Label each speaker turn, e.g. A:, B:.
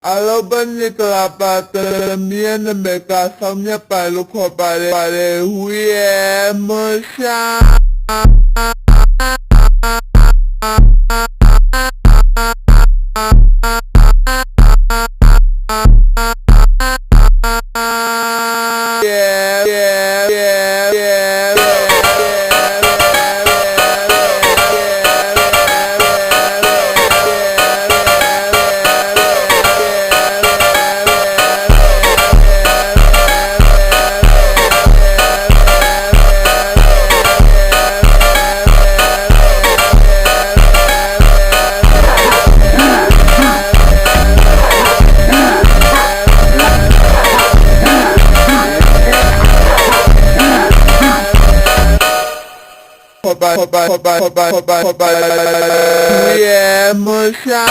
A: Alobani kelapatan mian mereka samnya palu kopare huye musya. Hoba, yeah, musha.